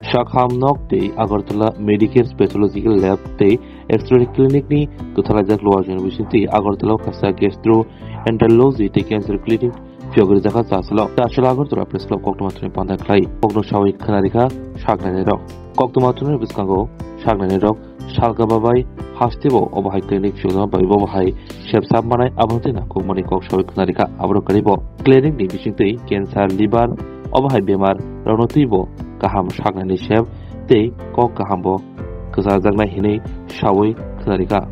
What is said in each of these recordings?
Shakhamnok Agartala Medicare Pathological Lab X-ray Clinic ni Tuthalajak Lower University Agartala Kasa Gastroenterology Cancer Clinic Fiogri Zaka Zasalo Tashala Agartala Press Club Koktomatun Pandaklai Pogno Shawi Kanarika Shagnanero Koktomatun Biskango Shagnanero Shalka Babai Hastibo Obahai Clinic Fiogama by Bobahai Shep Sabmanai Abatina Komani Kok Shawi Kanarika Abrokaribo Clinic ni Bishingti Cancer Liver Obahai Bemar Ronotibo Kaham Shagnani Shep Te Kok Kahambo Kazazagna Hine Shawi Kanarika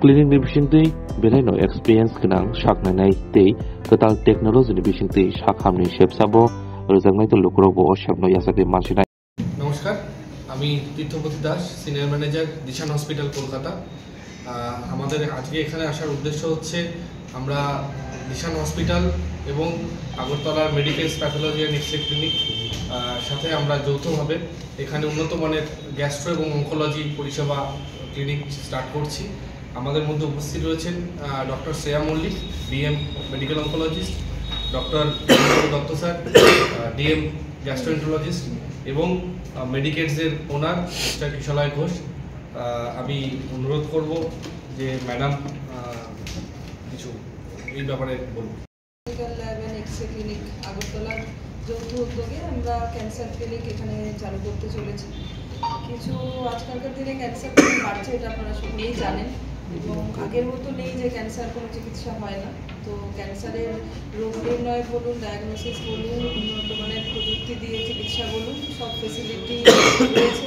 Clinic ni Bishingti Beleno experience Kanang Shagnanai Te Katal technology ni Bishingti Shakhamni Shep Sabo Rozagna to Lokrobo Shepno Yasaki Marshina নমস্কার আমি Tirthapati Das senior manager Dishan hospital Kolkata আমাদের আজকে এখানে আসার উদ্দেশ্য হচ্ছে আমরা Dishan hospital এবং আগরতলার medical pathology and X-ray clinic সাথে আমরা যৌথভাবে এখানে উন্নত মানের গ্যাস্ট্রো এবং অনকোলজি পরিষেবা ক্লিনিক স্টার্ট করছি আমাদের মধ্যে উপস্থিত রয়েছেন doctor Shreya Mallick DM medical oncologist doctor Dutta sir DM gastroenterologist এবং মেডিকেটসের ওনার মিস্টার কিশলয় ঘোষ আমি অনুরোধ করব যে ম্যাডাম কিছু এই ব্যাপারে বলুন। Medical lab and X-ray clinic আগরতলার যৌথ উদ্যোগে আমরা ক্যান্সার ক্লিনিক এখানে চালু করতে চলেছি। কিছু আজকালকার দিনে ক্যান্সার বাড়ছে, এটা আপনারা সকলেই জানেন, এবং আগের মতো নেই যে ক্যান্সার কোনো চিকিৎসা হয় না। তো ক্যান্সারের রোগ নির্ণয় বলুন, ডায়াগনোসিস বলুন, উন্নত মানের প্রযুক্তি দিয়ে চিকিৎসা বলুন, সব ফেসিলিটি রয়েছে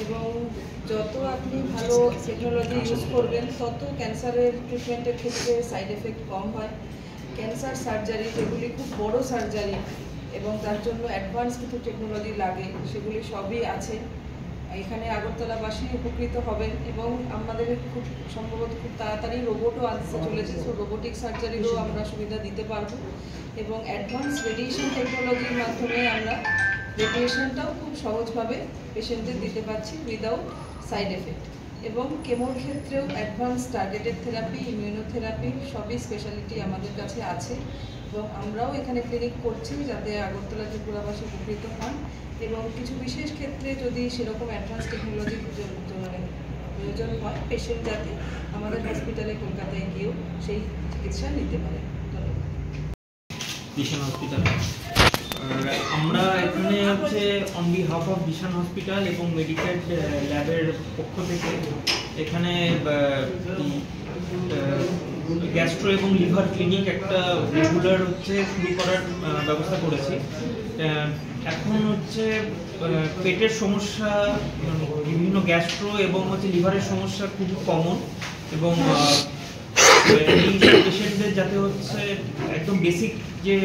এবং যত আপনি ভালো টেকনোলজি ইউজ করবেন তত ক্যান্সারের ট্রিটমেন্টের ক্ষেত্রে সাইড এফেক্ট কম হয়। ক্যান্সার সার্জারি যেগুলি খুব বড় সার্জারি এবং তার জন্য অ্যাডভান্স কিছু টেকনোলজি লাগে, সেগুলি সবই আছে। এখানে আগরতলাবাসী উপকৃত হবেন এবং আমাদের খুব সম্ভবত খুব তাড়াতাড়ি রোবটও আসতে চলেছে, সো রোবোটিক সার্জারিরও আমরা সুবিধা দিতে পারবো এবং অ্যাডভান্স রেডিয়েশন টেকনোলজির মাধ্যমে আমরা রেডিয়েশনটাও খুব সহজভাবে পেশেন্টদের দিতে পারছি উইদাউট সাইড এফেক্ট। এবং কেমোর ক্ষেত্রেও অ্যাডভান্স টার্গেটেড থেরাপি, ইমিউনোথেরাপি সবই স্পেশালিটি আমাদের কাছে আছে এবং আমরাও এখানে ক্লিনিক করছি যাতে আগরতলা ত্রিপুরাবাসী উপকৃত হন এবং কিছু বিশেষ ক্ষেত্রে যদি সেরকম অ্যাডভান্স টেকনোলজি প্রয়োজন হয় পেশেন্ট যাতে আমাদের হসপিটালে কলকাতায় গিয়েও সেই চিকিৎসা নিতে পারে। দিশান হসপিটাল আমরা এখানে হচ্ছে on behalf of Dishan hospital এবং মেডিকেল ল্যাবের পক্ষ থেকে এখানে গ্যাস্ট্রো এবং লিভার ক্লিনিক একটা রেগুলার হচ্ছে শুরু করার ব্যবস্থা করেছি। এখন হচ্ছে পেটের সমস্যা, বিভিন্ন গ্যাস্ট্রো এবং হচ্ছে লিভারের সমস্যা খুব কমন এবং এই পেশেন্টদের যাতে হচ্ছে একদম বেসিক যে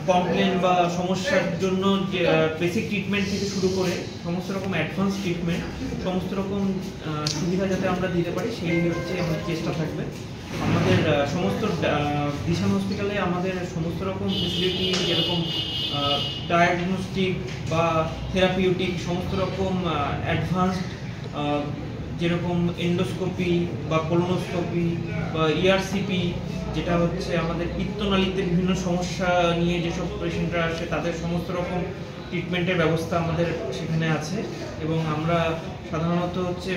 কমপ্লেন বা সমস্যার জন্য যে বেসিক ট্রিটমেন্ট থেকে শুরু করে সমস্ত রকম অ্যাডভান্স ট্রিটমেন্ট, সমস্ত রকম সুবিধা যাতে আমরা দিতে পারি সেই হচ্ছে আমাদের চেষ্টা থাকবে। আমাদের সমস্ত দিশান হসপিটালে আমাদের সমস্ত রকম ফেসিলিটি যেরকম ডায়াগনস্টিক বা থেরাপিউটিক সমস্ত রকম অ্যাডভান্সড যেরকম এন্ডোস্কোপি বা কোলোনোস্কোপি বা ইআরসিপি, যেটা হচ্ছে আমাদের পিত্তনালীতে বিভিন্ন সমস্যা নিয়ে যেসব পেশেন্টরা আসে তাদের সমস্ত রকম ট্রিটমেন্টের ব্যবস্থা আমাদের সেখানে আছে এবং আমরা সাধারণত হচ্ছে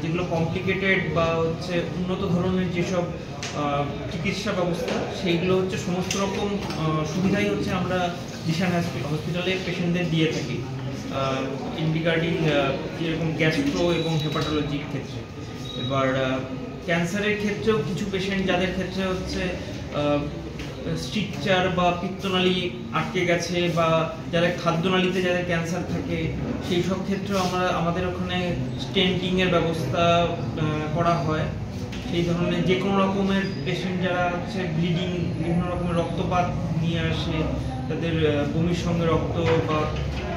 যেগুলো কমপ্লিকেটেড বা হচ্ছে উন্নত ধরনের যেসব চিকিৎসা ব্যবস্থা সেইগুলো হচ্ছে সমস্ত রকম সুবিধাই হচ্ছে আমরা দিশান হসপিটালে পেশেন্টদের দিয়ে থাকি ইন রিগার্ডিং যেরকম গ্যাস্ট্রো এবং হেপাটোলজির ক্ষেত্রে। এবার ক্যান্সারের ক্ষেত্রেও কিছু পেশেন্ট যাদের ক্ষেত্রে হচ্ছে স্ট্রিকচার বা পিত্তনালী আটকে গেছে বা যাদের খাদ্যনালীতে যাদের ক্যান্সার থাকে সেই সব ক্ষেত্রেও আমাদের ওখানে স্টেন্টিংয়ের ব্যবস্থা করা হয়। সেই ধরনের যে কোনো রকমের পেশেন্ট যারা হচ্ছে ব্লিডিং, বিভিন্ন রকমের রক্তপাত নিয়ে আসে, তাদের বমির সঙ্গে রক্ত বা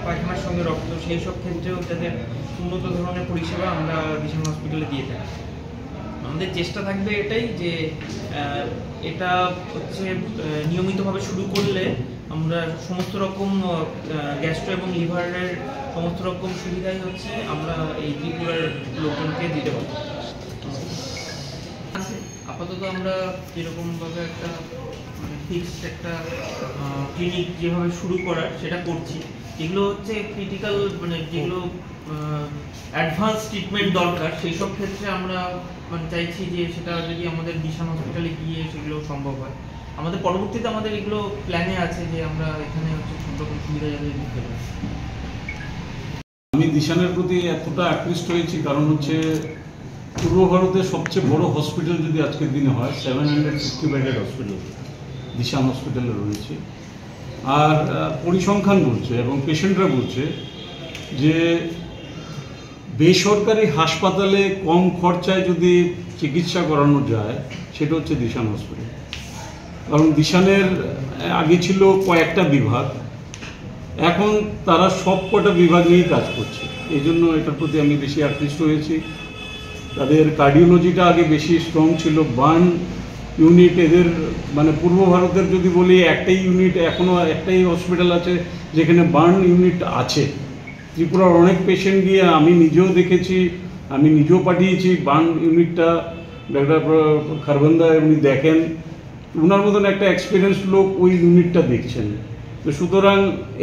পায়খানার সঙ্গে রক্ত, সেই সব ক্ষেত্রেও তাদের উন্নত ধরনের পরিষেবা আমরা দিশান হসপিটালে দিয়ে থাকি। আমাদের চেষ্টা থাকবে এটাই যে এটা হচ্ছে নিয়মিতভাবে শুরু করলে আমরা সমস্ত রকম গ্যাস্ট্রো এবং লিভারের সমস্ত রকম সুবিধাই হচ্ছে আমরা এই ত্রিপুরার লোকজনকে দিতে পারি। আপাতত আমরা যেরকমভাবে একটা ফিক্সড একটা ক্লিনিক যেভাবে শুরু করার সেটা করছি, যেগুলো হচ্ছে ক্রিটিক্যাল, মানে যেগুলো অ্যাডভান্স ট্রিটমেন্ট দরকার, সেই সব ক্ষেত্রে আমরা মানে চাইছি যে সেটা যদি আমাদের দিশান হসপিটালে গিয়ে সেগুলো সম্ভব হয়। আমাদের পরবর্তীতে আমাদের এগুলো প্ল্যানে আছে যে আমরা এখানে হচ্ছে সব রকম সুবিধা যাতে দিতে পারি। আমি দিশানের প্রতি এতটা আকৃষ্ট হয়েছি কারণ হচ্ছে পূর্ব ভারতের সবচেয়ে বড় হসপিটাল যদি আজকের দিনে হয় 760 বেডেড হসপিটাল দিশান হসপিটালে রয়েছে। আর পরিসংখ্যান বলছে এবং পেশেন্টরা বলছে যে বেসরকারি হাসপাতালে কম খরচায় যদি চিকিৎসা করানো যায় সেটা হচ্ছে দিশান হসপিটাল। কারণ দিশানের আগে ছিল কয়েকটা বিভাগ, এখন তারা সব কটা বিভাগ নিয়েই কাজ করছে, এই জন্য এটার প্রতি আমি বেশি আকৃষ্ট হয়েছি। তাদের কার্ডিওলজিটা আগে বেশি স্ট্রং ছিল, বার্ন ইউনিট এদের মানে পূর্ব ভারতের যদি বলি একটাই ইউনিট, এখনও একটাই হসপিটাল আছে যেখানে বার্ন ইউনিট আছে। ত্রিপুরার অনেক পেশেন্ট গিয়ে আমি নিজেও দেখেছি, আমি নিজেও পাঠিয়েছি বার্ন ইউনিটটা, ডাক্তার খারবন্দা উনি দেখেন, ওনার মতন একটা এক্সপিরিয়েন্স লোক ওই ইউনিটটা দেখছেন। তো সুতরাং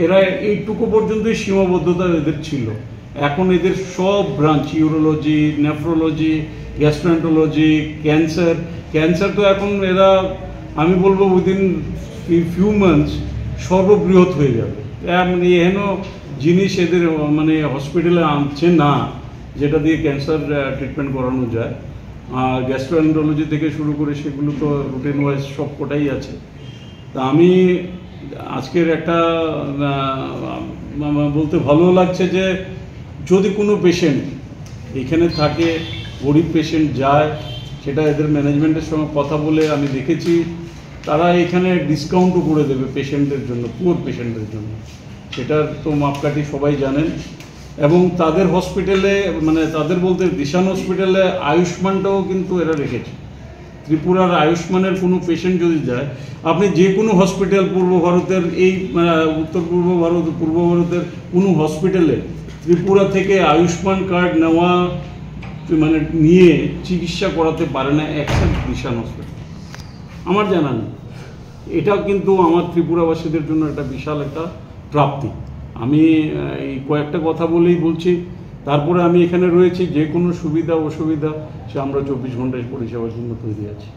এরা এইটুকু পর্যন্তই সীমাবদ্ধতা এদের ছিল। এখন এদের সব branch, urology, nephrology, gastroenterology, cancer তো এখন এরা আমি বলবো উইদিন ফিউ মান্থস সর্ববৃহৎ হয়ে যাবে। এহেন জিনিস এদের মানে হসপিটালে আনছে না যেটা দিয়ে ক্যান্সার ট্রিটমেন্ট করানো যায়। আর গ্যাস্ট্রোএন্টারোলজি থেকে শুরু করে সেগুলো তো রুটিন ওয়াইজ সব কোটাই আছে। তা আমি আজকের একটা বলতে ভালো লাগছে যে যদি কোনো পেশেন্ট এখানে থাকে, গরিব পেশেন্ট যায়, সেটা এদের ম্যানেজমেন্টের সঙ্গে কথা বলে আমি দেখেছি তারা এখানে ডিসকাউন্টও করে দেবে পেশেন্টের জন্য, পুয়ার পেশেন্টের জন্য। সেটার তো মাপকাঠি সবাই জানেন। এবং তাদের হসপিটালে মানে তাদের বলতে দিশান হসপিটালে আয়ুষ্মানটাও কিন্তু এরা রেখেছে। ত্রিপুরার আয়ুষ্মানের কোনো পেশেন্ট যদি যায়, আপনি যে কোনো হসপিটাল পূর্ব ভারতের এই উত্তর পূর্ব ভারতের কোনো হসপিটালে ত্রিপুরা থেকে আয়ুষ্মান কার্ড নেওয়া মানে নিয়ে চিকিৎসা করাতে পারে না এক্সেপ্ট দিশান হসপিটাল, আমার জানা নেই। এটাও কিন্তু আমার ত্রিপুরাবাসীদের জন্য একটা বিশাল একটা প্রাপ্তি। আমি এই কয়েকটা কথা বলেই বলছি, তারপরে আমি এখানে রয়েছি, যে কোনো সুবিধা অসুবিধা সে আমরা 24 ঘন্টায় পরিষেবার জন্য তৈরি আছি।